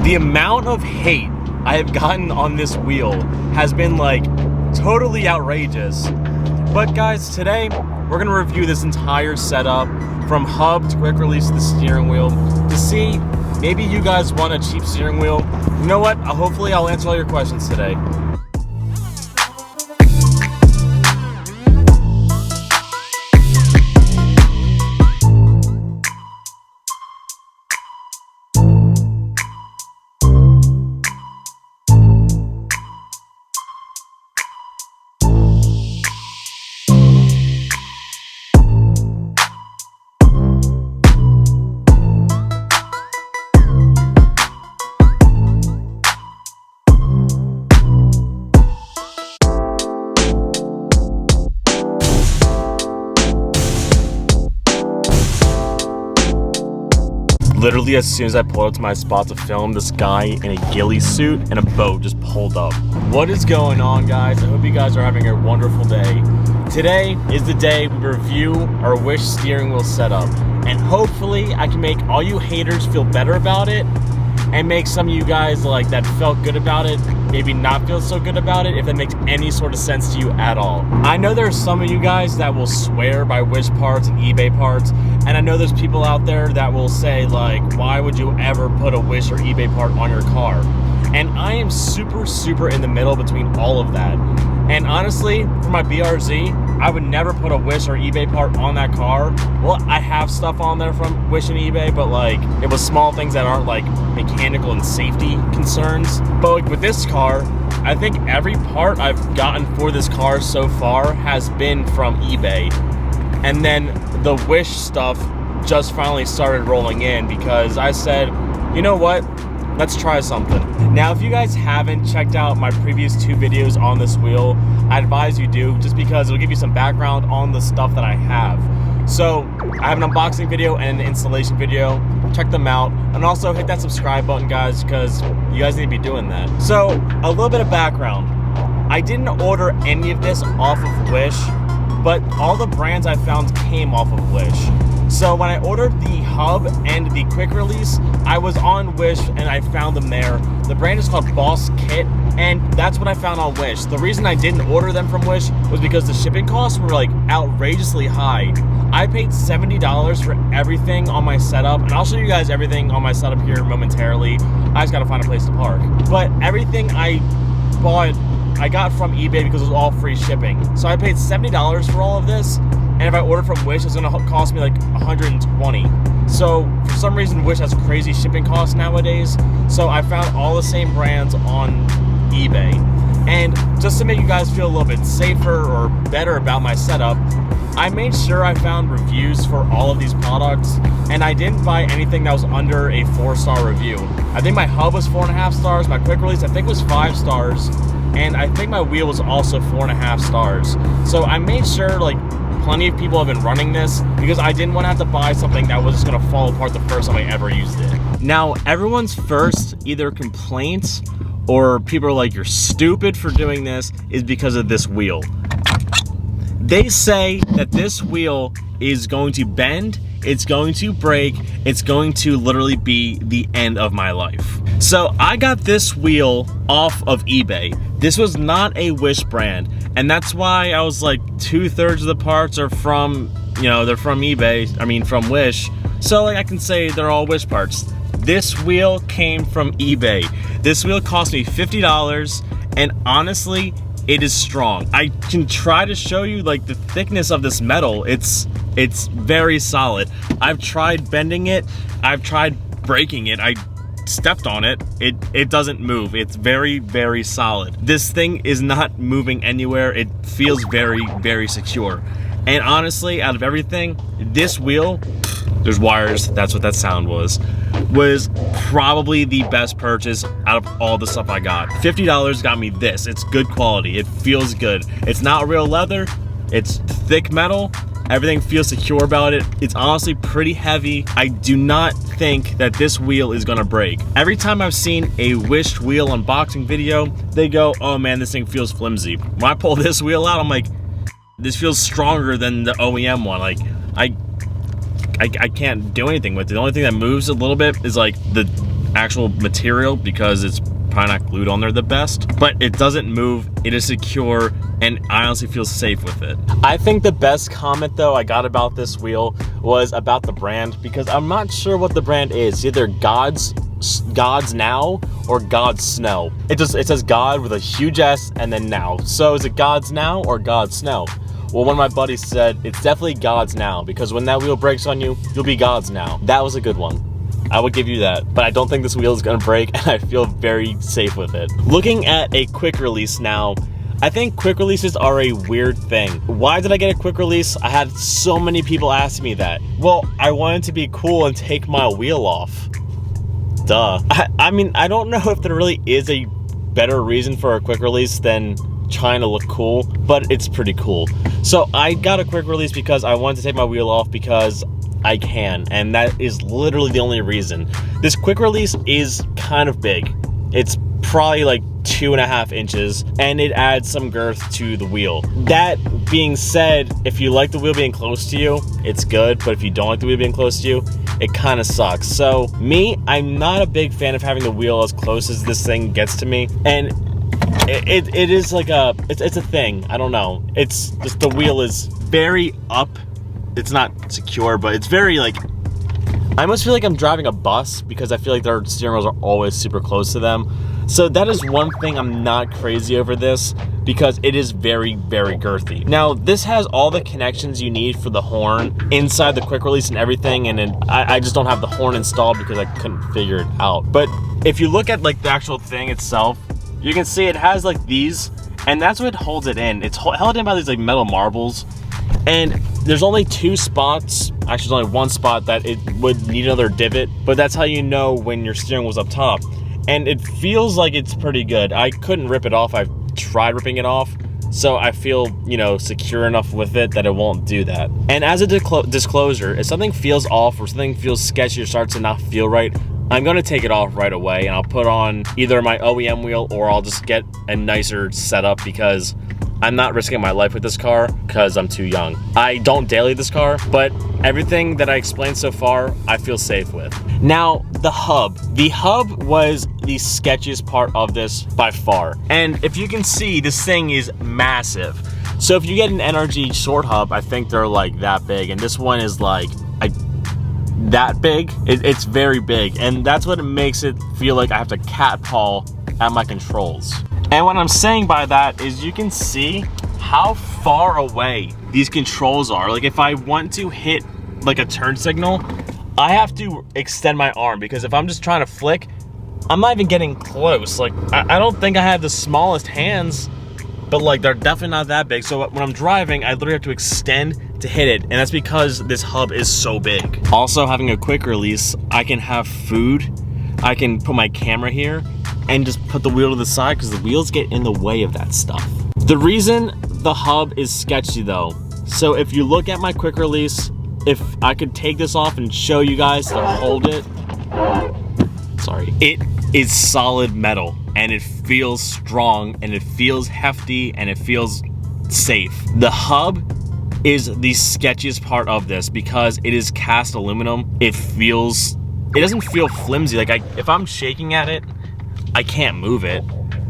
The amount of hate I have gotten on this wheel has been like totally outrageous. But guys, today we're gonna review this entire setup from hub to quick release to the steering wheel to see maybe you guys want a cheap steering wheel. You know what? Hopefully I'll answer all your questions today. Literally, as soon as I pulled up to my spot to film, this guy in a ghillie suit and a boat just pulled up. What is going on, guys? I hope you guys are having a wonderful day. Today is the day we review our Wish steering wheel setup, and hopefully I can make all you haters feel better about it and make some of you guys like that felt good about it maybe not feel so good about it, if that makes any sort of sense to you at all. I know there's some of you guys that will swear by Wish parts and eBay parts, and I know there's people out there that will say like, why would you ever put a Wish or eBay part on your car? And I am super in the middle between all of that. And honestly, for my BRZ, I would never put a Wish or eBay part on that car. Well, I have stuff on there from Wish and eBay, but like, it was small things that aren't like mechanical and safety concerns. But like with this car, I think every part I've gotten for this car so far has been from eBay. And then the Wish stuff just finally started rolling in because I said, you know what? Let's try something. Now, if you guys haven't checked out my previous 2 videos on this wheel, I advise you do, just because it'll give you some background on the stuff that I have. So, I have an unboxing video and an installation video. Check them out. And also hit that subscribe button, guys, because you guys need to be doing that. So, a little bit of background. I didn't order any of this off of Wish, but all the brands I found came off of Wish. So when I ordered the hub and the quick release, I was on Wish and I found them there. The brand is called Boss Kit, and that's what I found on Wish. The reason I didn't order them from Wish was because the shipping costs were like outrageously high. I paid $70 for everything on my setup, and I'll show you guys everything on my setup here momentarily. I just gotta find a place to park. But everything I bought, I got from eBay because it was all free shipping. So I paid $70 for all of this. And if I ordered from Wish, it's gonna cost me like $120. So for some reason, Wish has crazy shipping costs nowadays. So I found all the same brands on eBay. And just to make you guys feel a little bit safer or better about my setup, I made sure I found reviews for all of these products, and I didn't buy anything that was under a 4-star review. I think my hub was 4.5 stars, my quick release I think was 5 stars, and I think my wheel was also 4.5 stars. So I made sure like plenty of people have been running this because I didn't want to have to buy something that was just going to fall apart the first time I ever used it. Now, everyone's first either complaints or people are like, you're stupid for doing this, is because of this wheel. They say that this wheel is going to bend, it's going to break, it's going to literally be the end of my life. So I got this wheel off of eBay. This was not a Wish brand, and that's why I was like 2/3 of the parts are from, you know, they're from eBay, I mean from Wish. So like I can say they're all Wish parts. This wheel came from eBay. This wheel cost me $50, and honestly, it is strong. I can try to show you like the thickness of this metal. It's very solid. I've tried bending it, I've tried breaking it, I stepped on it, it doesn't move. It's very solid. This thing is not moving anywhere. It feels very secure. And honestly, out of everything, this wheel, there's wires, that's what that sound was probably the best purchase out of all the stuff I got. $50 got me this. It's good quality, it feels good. It's not real leather, it's thick metal. Everything feels secure about it. It's honestly pretty heavy. I do not think that this wheel is gonna break. Every time I've seen a Wish wheel unboxing video, they go, oh man, this thing feels flimsy. When I pull this wheel out, I'm like, this feels stronger than the OEM one. Like, I can't do anything with it. The only thing that moves a little bit is like the actual material because it's probably not glued on there the best, but it doesn't move, it is secure, and I honestly feel safe with it. I think the best comment though I got about this wheel was about the brand, because I'm not sure what the brand is. It's either God's Now or God's Snow. It says God with a huge S and then Now. So is it God's Now or God's Snow? Well, one of my buddies said it's definitely God's Now, because when that wheel breaks on you, you'll be God's Now. That was a good one. I would give you that, but I don't think this wheel is gonna break, and I feel very safe with it. Looking at a quick release now, I think quick releases are a weird thing. Why did I get a quick release? I had so many people ask me that. Well, I wanted to be cool and take my wheel off. Duh. I mean, I don't know if there really is a better reason for a quick release than trying to look cool, but it's pretty cool. So I got a quick release because I wanted to take my wheel off because I can, and that is literally the only reason. This quick release is kind of big. It's probably like 2.5 inches, and it adds some girth to the wheel. That being said, if you like the wheel being close to you, it's good, but if you don't like the wheel being close to you, it kind of sucks. So me, I'm not a big fan of having the wheel as close as this thing gets to me, and it is like it's a thing. I don't know. It's just the wheel is very up. It's not secure, but it's very like, I almost feel like I'm driving a bus because I feel like their steering wheels are always super close to them. So that is one thing I'm not crazy over this, because it is very, very girthy. Now, this has all the connections you need for the horn inside the quick release and everything, and I just don't have the horn installed because I couldn't figure it out. But if you look at like the actual thing itself, you can see it has like these, and that's what holds it in. It's held in by these like metal marbles, and there's only 2 spots, actually there's only 1 spot that it would need another divot, but that's how you know when your steering wheel's up top. And it feels like it's pretty good. I couldn't rip it off. I've tried ripping it off, so I feel, you know, secure enough with it that it won't do that. And as a disclosure, if something feels off or something feels sketchy or starts to not feel right, I'm gonna take it off right away, and I'll put on either my OEM wheel or I'll just get a nicer setup, because I'm not risking my life with this car because I'm too young. I don't daily this car, but everything that I explained so far, I feel safe with. Now, the hub. The hub was the sketchiest part of this by far. And if you can see, this thing is massive. So if you get an NRG short hub, I think they're like that big, and this one is like that big. It's very big, and that's what makes it feel like I have to catpaw at my controls. And what I'm saying by that is you can see how far away these controls are. Like if I want to hit like a turn signal, I have to extend my arm, because if I'm just trying to flick, I'm not even getting close. Like I don't think I have the smallest hands, but like they're definitely not that big. So when I'm driving, I literally have to extend to hit it, and that's because this hub is so big. Also, having a quick release, I can have food, I can put my camera here, and just put the wheel to the side, because the wheels get in the way of that stuff. The reason the hub is sketchy though, so if you look at my quick release, if I could take this off and show you guys to hold it, sorry, it is solid metal, and it feels strong, and it feels hefty, and it feels safe. The hub is the sketchiest part of this because it is cast aluminum. It doesn't feel flimsy. Like if I'm shaking at it, I can't move it,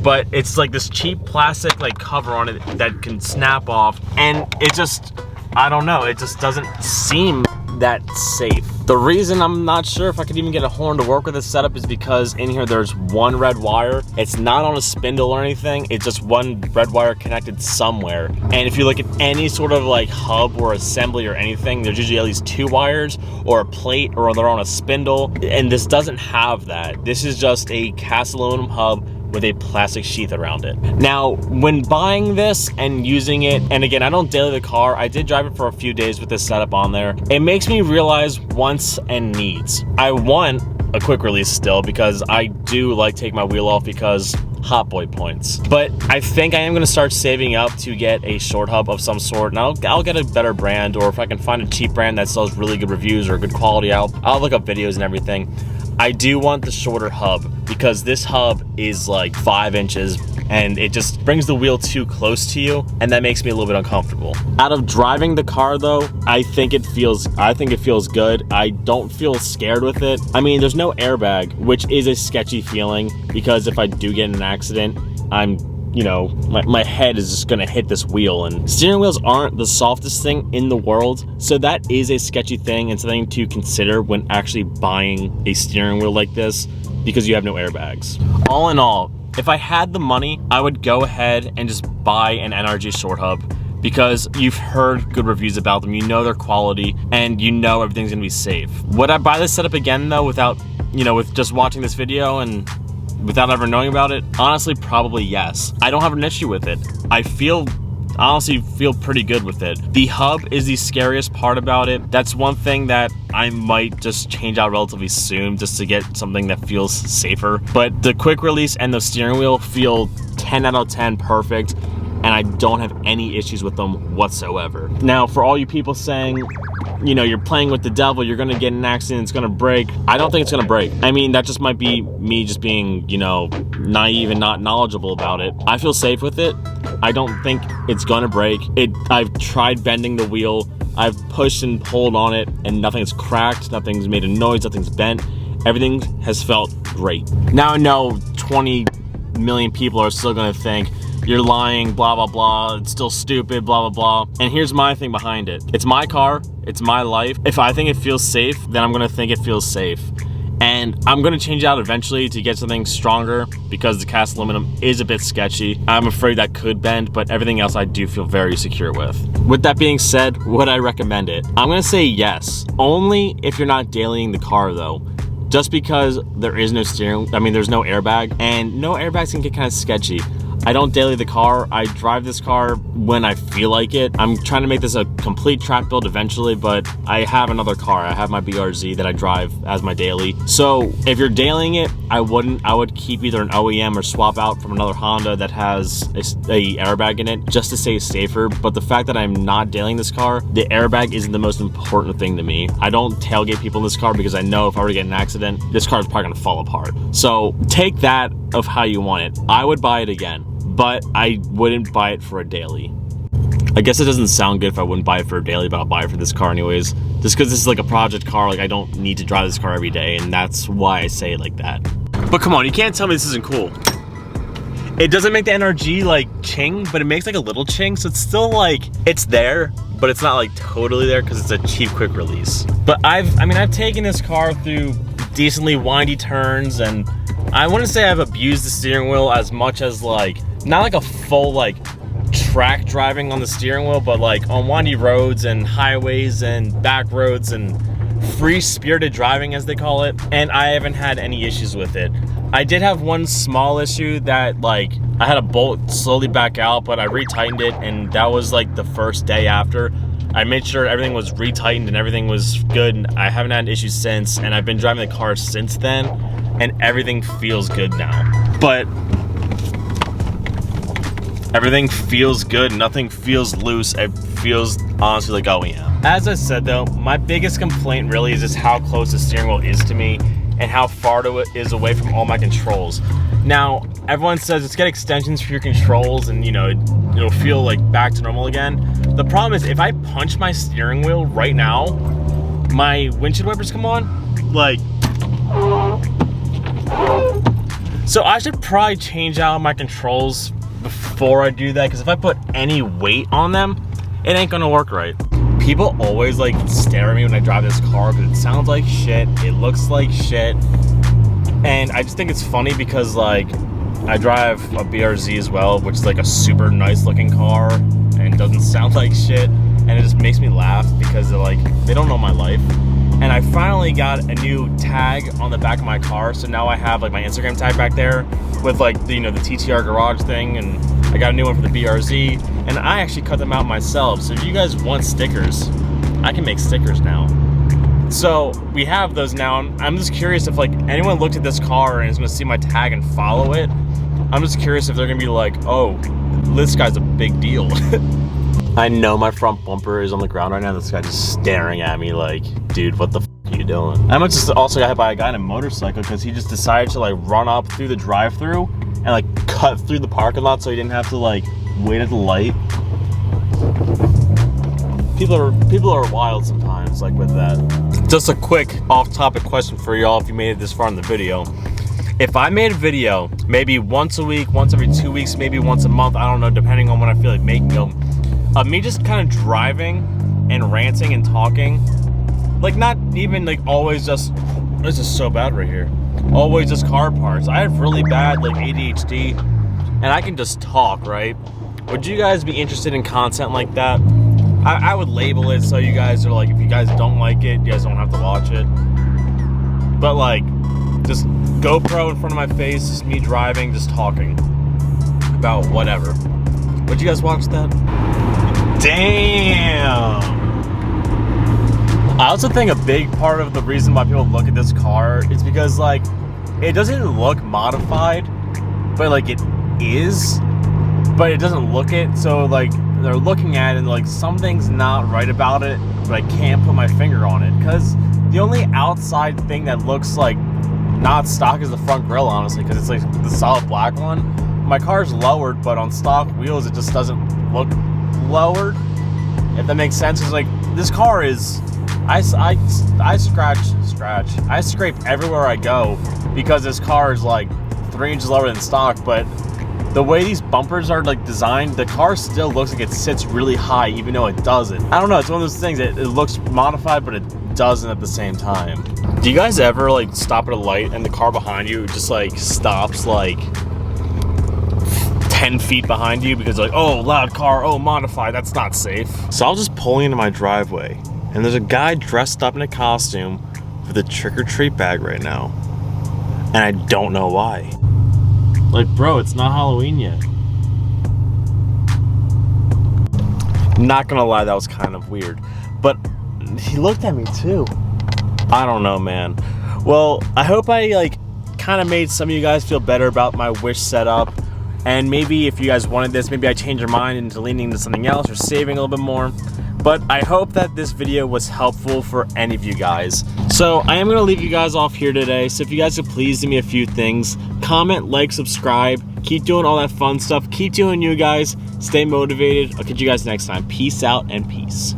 but it's like this cheap plastic like cover on it that can snap off, and it just, I don't know, it just doesn't seem that safe. The reason I'm not sure if I could even get a horn to work with this setup is because in here there's 1 red wire. It's not on a spindle or anything, it's just 1 red wire connected somewhere. And if you look at any sort of like hub or assembly or anything, there's usually at least 2 wires or a plate, or they're on a spindle, and this doesn't have that. This is just a cast aluminum hub with a plastic sheath around it. Now, when buying this and using it, and again, I don't daily the car, I did drive it for a few days with this setup on there, it makes me realize wants and needs. I want a quick release still, because I do like take my wheel off because hot boy points. But I think I am gonna start saving up to get a short hub of some sort, and I'll get a better brand, or if I can find a cheap brand that sells really good reviews or good quality, I'll look up videos and everything. I do want the shorter hub, because this hub is like 5 inches and it just brings the wheel too close to you, and that makes me a little bit uncomfortable. Out of driving the car though, I think it feels good. I don't feel scared with it. I mean, there's no airbag, which is a sketchy feeling, because if I do get in an accident, my head is just gonna hit this wheel, and steering wheels aren't the softest thing in the world, so that is a sketchy thing and something to consider when actually buying a steering wheel like this, because you have no airbags. All in all, if I had the money, I would go ahead and just buy an NRG short hub, because you've heard good reviews about them, you know their quality, and you know everything's gonna be safe. Would I buy this setup again though, without, with just watching this video and without ever knowing about it? Honestly, probably yes. I don't have an issue with it. I honestly feel pretty good with it. The hub is the scariest part about it. That's one thing that I might just change out relatively soon, just to get something that feels safer. But the quick release and the steering wheel feel 10 out of 10 perfect, and I don't have any issues with them whatsoever. Now, for all you people saying, you're playing with the devil, you're gonna get in an accident, it's gonna break. I don't think it's gonna break. I mean, that just might be me just being, naive and not knowledgeable about it. I feel safe with it. I don't think it's gonna break. I've tried bending the wheel. I've pushed and pulled on it, and nothing's cracked, nothing's made a noise, nothing's bent. Everything has felt great. Now I know 20 million people are still gonna think, you're lying, blah, blah, blah, it's still stupid, blah, blah, blah. And here's my thing behind it. It's my car, it's my life. If I think it feels safe, then I'm gonna think it feels safe. And I'm gonna change it out eventually to get something stronger, because the cast aluminum is a bit sketchy. I'm afraid that could bend, but everything else I do feel very secure with. With that being said, would I recommend it? I'm gonna say yes, only if you're not dailying the car though. Just because there's no airbag, and no airbags can get kind of sketchy. I don't daily the car. I drive this car when I feel like it. I'm trying to make this a complete track build eventually, but I have another car. I have my BRZ that I drive as my daily. So if you're dailying it, I would keep either an OEM or swap out from another Honda that has a airbag in it, just to stay safer. But the fact that I'm not dailying this car, the airbag isn't the most important thing to me. I don't tailgate people in this car, because I know if I were to get in an accident, this car is probably gonna fall apart. So take that of how you want it. I would buy it again, but I wouldn't buy it for a daily. I guess it doesn't sound good if I wouldn't buy it for a daily, but I'll buy it for this car anyways. Just because this is like a project car, like I don't need to drive this car every day, and that's why I say it like that. But come on, you can't tell me this isn't cool. It doesn't make the NRG like ching, but it makes like a little ching, so it's still like, it's there, but it's not like totally there because it's a cheap quick release. But I've taken this car through decently windy turns, and I wouldn't say I've abused the steering wheel as much as like, not like a full like track driving on the steering wheel, but like on windy roads and highways and back roads and free-spirited driving, as they call it, and I haven't had any issues with it. I did have one small issue that like I had a bolt slowly back out, but I retightened it, and that was like the first day after. I made sure everything was retightened and everything was good, and I haven't had an issue since, and I've been driving the car since then, and everything feels good now. But everything feels good, nothing feels loose, it feels honestly like OEM. As I said though, my biggest complaint really is just how close the steering wheel is to me and how far it is away from all my controls. Now, everyone says let's get extensions for your controls and it'll feel like back to normal again. The problem is if I punch my steering wheel right now, my windshield wipers come on, like. So I should probably change out my controls before I do that, because if I put any weight on them, it ain't gonna work right. People always like stare at me when I drive this car because it sounds like shit, it looks like shit, and I just think it's funny because like I drive a BRZ as well, which is like a super nice looking car and doesn't sound like shit, and it just makes me laugh because they don't know my life. And I finally got a new tag on the back of my car, so now I have like my Instagram tag back there with like the TTR garage thing, and I got a new one for the BRZ, and I actually cut them out myself. So if you guys want stickers, I can make stickers now. So we have those now. I'm just curious if like anyone looked at this car and is gonna see my tag and follow it. I'm just curious if they're gonna be like, oh, this guy's a big deal. I know my front bumper is on the ground right now. This guy just staring at me like, dude, what the f are you doing? I must just also got hit by a guy in a motorcycle because he just decided to like run up through the drive-thru and like cut through the parking lot so he didn't have to like wait at the light. People are wild sometimes, like with that. Just a quick off-topic question for y'all if you made it this far in the video. If I made a video, maybe once a week, once every 2 weeks, maybe once a month, I don't know, depending on when I feel like making them, of me just kind of driving and ranting and talking, like not even like always just, this is so bad right here, always just car parts. I have really bad like ADHD and I can just talk, right? Would you guys be interested in content like that? I would label it so you guys are like, if you guys don't like it, you guys don't have to watch it. But like, just GoPro in front of my face, just me driving, just talking about whatever. Would you guys watch that? Damn! I also think a big part of the reason why people look at this car is because like, it doesn't look modified, but like it is, but it doesn't look it, so like, they're looking at it and like, something's not right about it, but I can't put my finger on it, because the only outside thing that looks like not stock is the front grille, honestly, because it's like the solid black one. My car's lowered, but on stock wheels it just doesn't look lowered, if that makes sense. It's like, this car is, I scrape everywhere I go because this car is like 3 inches lower than stock, but the way these bumpers are like designed, the car still looks like it sits really high even though it doesn't. I don't know, it's one of those things that it looks modified but it doesn't at the same time. Do you guys ever like stop at a light and the car behind you just like stops like 10 feet behind you because like, oh, loud car, oh, modified, that's not safe? So I was just pulling into my driveway and there's a guy dressed up in a costume with a trick-or-treat bag right now. And I don't know why. Like, bro, it's not Halloween yet. Not gonna lie, that was kind of weird. But he looked at me too. I don't know, man. Well, I hope I like kind of made some of you guys feel better about my Wish setup. And maybe if you guys wanted this, maybe I change your mind into leaning into something else or saving a little bit more. But I hope that this video was helpful for any of you guys. So I am going to leave you guys off here today. So if you guys could please do me a few things. Comment, like, subscribe. Keep doing all that fun stuff. Keep doing you guys. Stay motivated. I'll catch you guys next time. Peace out and peace.